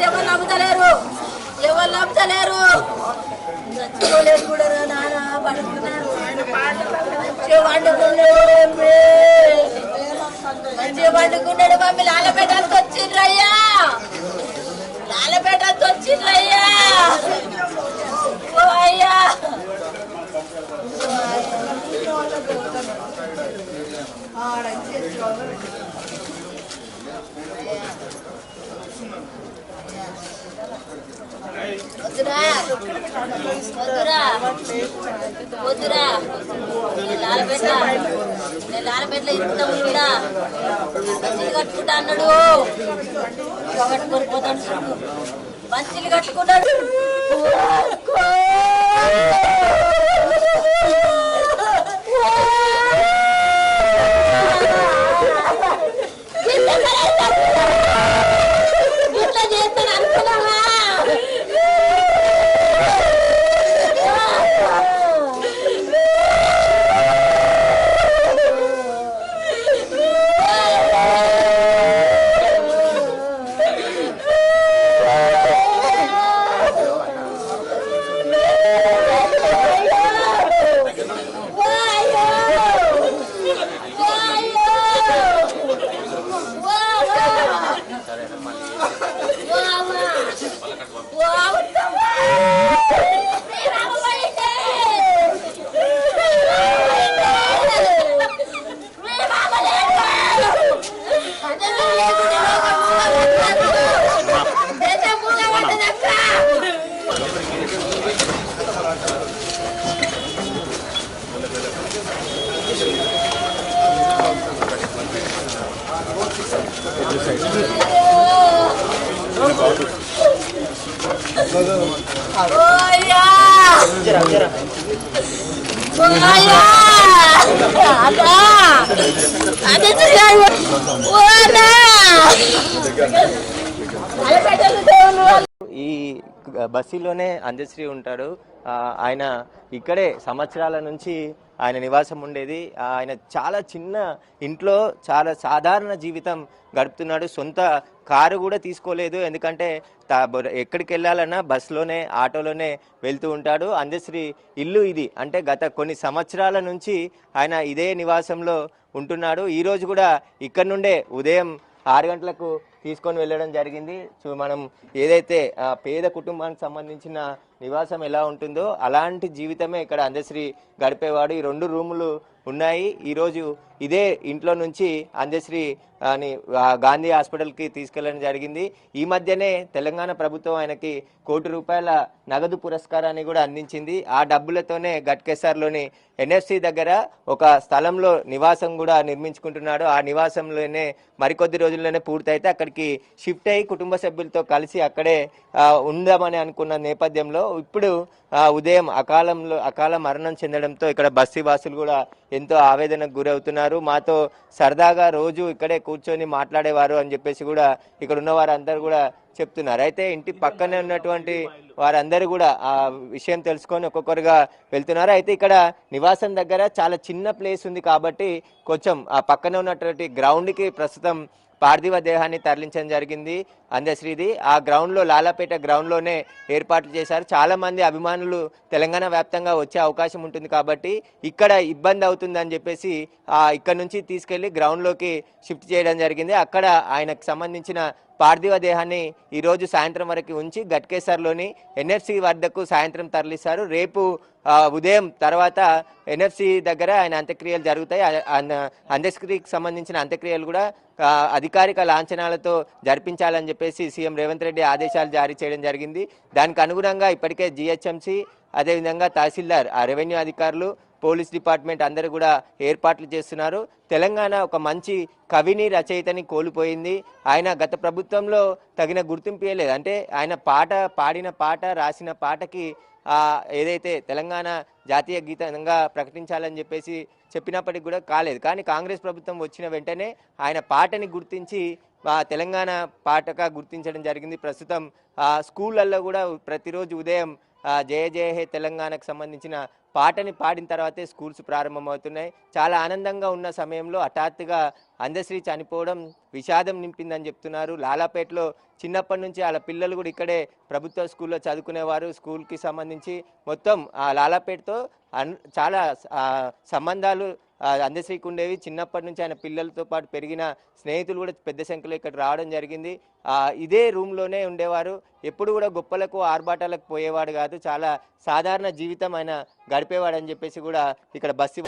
ఎవరు నమ్ముతలేరు, ఎవరు నమ్ముతలేరు. చచ్చిపోలేదు కూడా నాన్న పడుకున్నారు. మంచిగా పండుకున్నాడు. మమ్మీ లాలపేటకు వచ్చిండ్రయ్యా, లాలపేటకు వచ్చిండ్రయ్యా. ఓ అయ్యా వద్దురా వద్దురా వద్దురా. నేను లాలపేటలో ఇంత కూడా మంచిలు కట్టుకుంటా అన్నాడు. కట్టుకొని పోతాడు, మంచిలు కట్టుకున్నాడు. ఇట్లా చేస్తాను అనుకున్నావా? ఈ బస్సులోనే అందశ్రీ ఉంటాడు. ఆయన ఇక్కడే సంవత్సరాల నుంచి ఆయన నివాసం ఉండేది. ఆయన చాలా చిన్న ఇంట్లో చాలా సాధారణ జీవితం గడుపుతున్నాడు. సొంత కారు కూడా తీసుకోలేదు, ఎందుకంటే ఎక్కడికి వెళ్ళాలన్నా బస్సులోనే ఆటోలోనే వెళ్తూ ఉంటాడు. అందశ్రీ ఇల్లు ఇది. అంటే గత కొన్ని సంవత్సరాల నుంచి ఆయన ఇదే నివాసంలో ఉంటున్నాడు. ఈరోజు కూడా ఇక్కడ నుండే ఉదయం 6 గంటలకు తీసుకొని వెళ్ళడం జరిగింది. మనం ఏదైతే పేద కుటుంబానికి సంబంధించిన నివాసం ఎలా ఉంటుందో అలాంటి జీవితమే ఇక్కడ అందశ్రీ గడిపేవాడు. ఈ 2 రూములు ఉన్నాయి. ఈరోజు ఇదే ఇంట్లో నుంచి అందశ్రీ అని గాంధీ హాస్పిటల్కి తీసుకెళ్లడం జరిగింది. ఈ మధ్యనే తెలంగాణ ప్రభుత్వం ఆయనకి ₹1,00,00,000 నగదు పురస్కారాన్ని కూడా అందించింది. ఆ డబ్బులతోనే గట్కేసర్లోని ఎన్ఎఫ్సి దగ్గర ఒక స్థలంలో నివాసం కూడా నిర్మించుకుంటున్నాడు. ఆ నివాసంలోనే మరికొద్ది రోజుల్లోనే పూర్తయితే అక్కడికి షిఫ్ట్ అయ్యి కుటుంబ సభ్యులతో కలిసి అక్కడే ఉందామని అనుకున్న నేపథ్యంలో ఇప్పుడు ఉదయం అకాల మరణం చెందడంతో ఇక్కడ బస్తీ వాసులు కూడా ఎంతో ఆవేదనకు గురవుతున్నారు. మాతో సరదాగా రోజు ఇక్కడే కూర్చొని మాట్లాడేవారు అని చెప్పేసి కూడా ఇక్కడ ఉన్న వారందరూ కూడా చెప్తున్నారు. అయితే ఇంటి పక్కనే ఉన్నటువంటి వారందరూ కూడా ఆ విషయం తెలుసుకొని ఒక్కొక్కరుగా వెళ్తున్నారు. అయితే ఇక్కడ నివాసం దగ్గర చాలా చిన్న ప్లేస్ ఉంది కాబట్టి కొంచెం ఆ పక్కనే ఉన్నటువంటి గ్రౌండ్కి ప్రస్తుతం పార్థివ దేహాన్ని తరలించడం జరిగింది అందశ్రీది. ఆ గ్రౌండ్లో లాలాపేట గ్రౌండ్లోనే ఏర్పాట్లు చేశారు. చాలా మంది అభిమానులు తెలంగాణ వ్యాప్తంగా వచ్చే అవకాశం ఉంటుంది కాబట్టి ఇక్కడ ఇబ్బంది అవుతుందని చెప్పేసి ఇక్కడ నుంచి తీసుకెళ్లి గ్రౌండ్లోకి షిఫ్ట్ చేయడం జరిగింది. అక్కడ ఆయనకు సంబంధించిన పార్థివ దేహాన్ని ఈరోజు సాయంత్రం వరకు ఉంచి గట్కేసర్లోని ఎన్ఎఫ్సి వద్దకు సాయంత్రం తరలిస్తారు. రేపు ఉదయం తర్వాత ఎన్ఎఫ్సి దగ్గర ఆయన అంత్యక్రియలు జరుగుతాయి. అంత్యక్రియకి సంబంధించిన అంత్యక్రియలు కూడా అధికారిక లాంఛనాలతో జరిపించాలని చెప్పేసి సీఎం రేవంత్ రెడ్డి ఆదేశాలు జారీ చేయడం జరిగింది. దానికి అనుగుణంగా ఇప్పటికే జిహెచ్ఎంసీ అదేవిధంగా తహసీల్దార్ రెవెన్యూ అధికారులు పోలీస్ డిపార్ట్మెంట్ అందరూ కూడా ఏర్పాట్లు చేస్తున్నారు. తెలంగాణ ఒక మంచి కవిని రచయితని కోల్పోయింది. ఆయన గత ప్రభుత్వంలో తగిన గుర్తింపు ఇవ్వలేదు. అంటే ఆయన పాడిన పాట రాసిన పాటకి ఏదైతే తెలంగాణ జాతీయ గీతంగా ప్రకటించాలని చెప్పేసి చెప్పినప్పటికీ కూడా కాలేదు. కానీ కాంగ్రెస్ ప్రభుత్వం వచ్చిన వెంటనే ఆయన పాటని గుర్తించి తెలంగాణ పాటగా గుర్తించడం జరిగింది. ప్రస్తుతం స్కూళ్ళల్లో కూడా ప్రతిరోజు ఉదయం జయ జయ హే తెలంగాణకు సంబంధించిన పాటని పాడిన తర్వాతే స్కూల్స్ ప్రారంభమవుతున్నాయి. చాలా ఆనందంగా ఉన్న సమయంలో హఠాత్తుగా అందశ్రీ చనిపోవడం విషాదం నింపిందని చెప్తున్నారు. లాలాపేటలో చిన్నప్పటి నుంచి వాళ్ళ పిల్లలు కూడా ఇక్కడే ప్రభుత్వ స్కూల్లో చదువుకునేవారు. స్కూల్కి సంబంధించి మొత్తం లాలాపేటతో చాలా సంబంధాలు అందశ్రీకి ఉండేవి. చిన్నప్పటి నుంచి ఆయన పిల్లలతో పాటు పెరిగిన స్నేహితులు కూడా పెద్ద సంఖ్యలో ఇక్కడ రావడం జరిగింది. ఇదే రూమ్లోనే ఉండేవారు. ఎప్పుడు కూడా గొప్పలకు ఆర్భాటాలకు పోయేవాడు కాదు. చాలా సాధారణ జీవితం ఆయన గడిపేవాడని చెప్పేసి కూడా ఇక్కడ బస్సు